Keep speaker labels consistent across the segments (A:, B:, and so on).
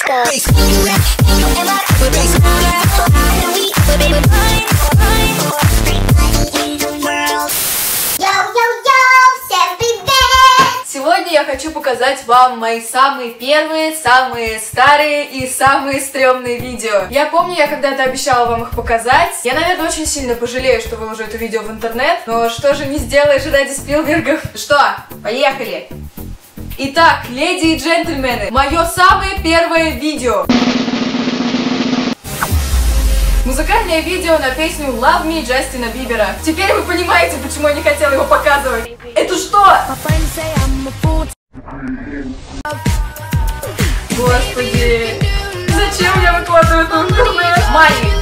A: Сегодня я хочу показать вам мои самые первые, самые старые и самые стрёмные видео. Я помню, я когда-то обещала вам их показать. Я, наверное, очень сильно пожалею, что выложу это видео в интернет. Но что же не сделаешь ради Спилбергов? Что, поехали! Итак, леди и джентльмены, мое самое первое видео. Музыкальное видео на песню Love Me Джастина Бибера. Теперь вы понимаете, почему я не хотела его показывать. Это что? Господи, зачем я выкладываю это в интернет? Мани,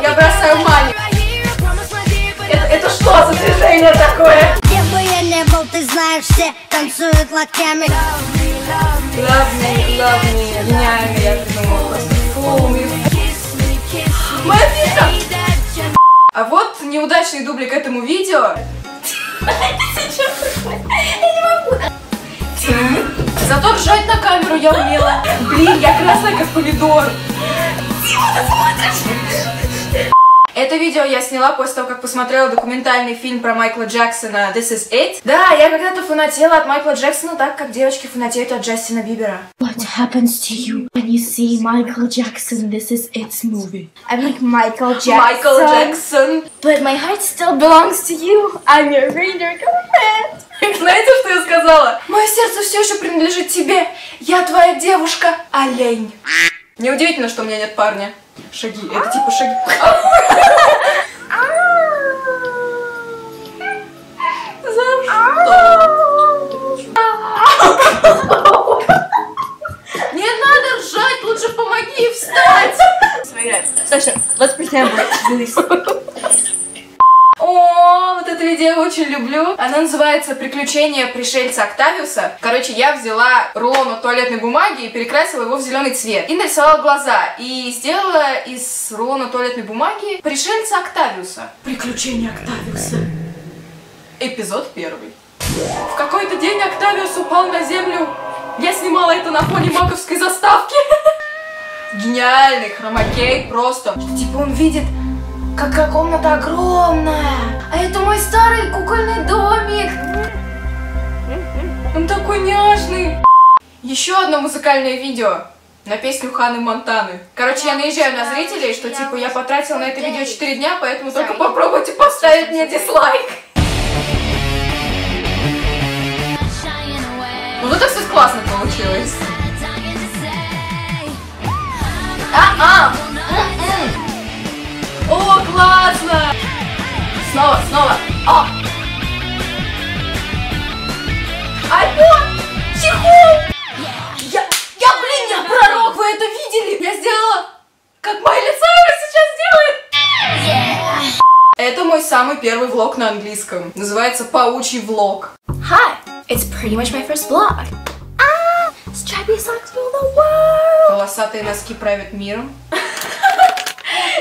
A: я бросаю мани. Это что за движение такое?
B: Где бы я не был, ты знаешь, все танцуют локтями.
A: Love me, гениально, я придумала просто. Follow me. Моя фишка! А вот неудачный дубль к этому видео. Зато ржать на камеру я умела. Блин, я красная как помидор. Это видео я сняла после того, как посмотрела документальный фильм про Майкла Джексона This Is It. Да, я когда-то фанатела от Майкла Джексона так, как девочки фанатеют от Джастина Бибера.
C: What happens to you when you see Michael Jackson This Is It movie?
B: I'm like Michael Jackson.
A: Майкл Джексон.
C: But my heart still belongs to you. I'm your reader girlfriend.
A: Знаете, что я сказала? Мое сердце все еще принадлежит тебе. Я твоя девушка, олень. Неудивительно, что у меня нет парня. Шаги, это типа шаги. За что? Не надо ржать, лучше помоги встать.
C: Sasha, let's pretend we're really...
A: О, вот это видео я очень люблю. Оно называется «Приключения пришельца Октавиуса». Короче, я взяла рулон от туалетной бумаги и перекрасила его в зеленый цвет. И нарисовала глаза. И сделала из рулона туалетной бумаги пришельца Октавиуса. Приключения Октавиуса. Эпизод 1. В какой-то день Октавиус упал на землю. Я снимала это на фоне маковской заставки. Гениальный хромакей просто. Что, типа он видит... Какая комната огромная! А это мой старый кукольный домик! Он такой няшный! Еще одно музыкальное видео на песню Ханны Монтаны. Короче, я наезжаю на зрителей, что типа я потратила на это видео 4 дня, поэтому только попробуйте поставить мне дизлайк. Ну вот так все классно получилось. О, классно! Снова. О! Альбом! Чехол! Я пророк, вы это видели? Я сделала, как Майли Сайрус сейчас делает! Это мой самый первый влог на английском. Называется «Паучий влог».
C: Hi, it's pretty much my first vlog. Stripy socks rule the world.
A: Полосатые носки правят миром.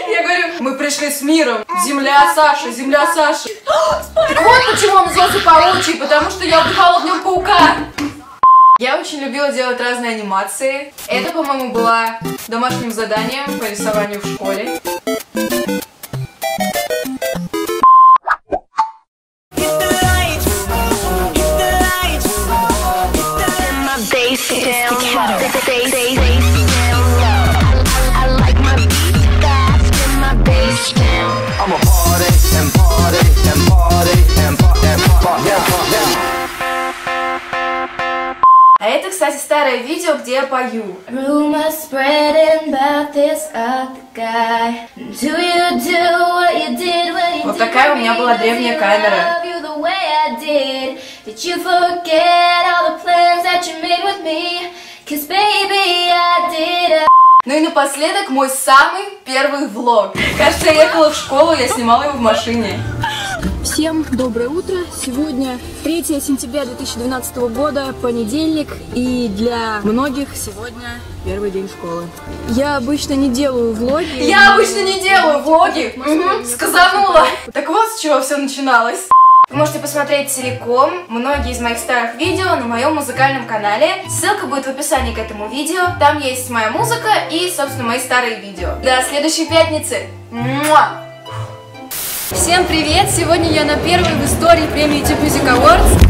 A: Я говорю, мы пришли с миром. Земля Саши, земля Саши. Так вот почему он назывался паучий, потому что я вдыхала в нем паука. Я очень любила делать разные анимации. Это, по-моему, было домашним заданием по рисованию в школе. А это, кстати, старое видео, где я пою.
C: Rumors spreading about this other guy. Do you do what you did when you
A: Вот такая у меня была древняя камера.
C: Did you forget all the plans that you made with me? 'Cause baby I did.
A: Ну и напоследок мой самый первый влог. Кажется, я ехала в школу, я снимала его в машине.
D: Всем доброе утро! Сегодня 3 сентября 2012 года, понедельник, и для многих сегодня первый день школы. Я обычно не делаю влоги.
A: Я обычно не делаю влоги. Сказанула. Так вот с чего все начиналось. Вы можете посмотреть целиком многие из моих старых видео на моем музыкальном канале. Ссылка будет в описании к этому видео. Там есть моя музыка и, собственно, мои старые видео. До следующей пятницы! Муа!
D: Всем привет! Сегодня я на первой в истории премии YouTube Music Awards.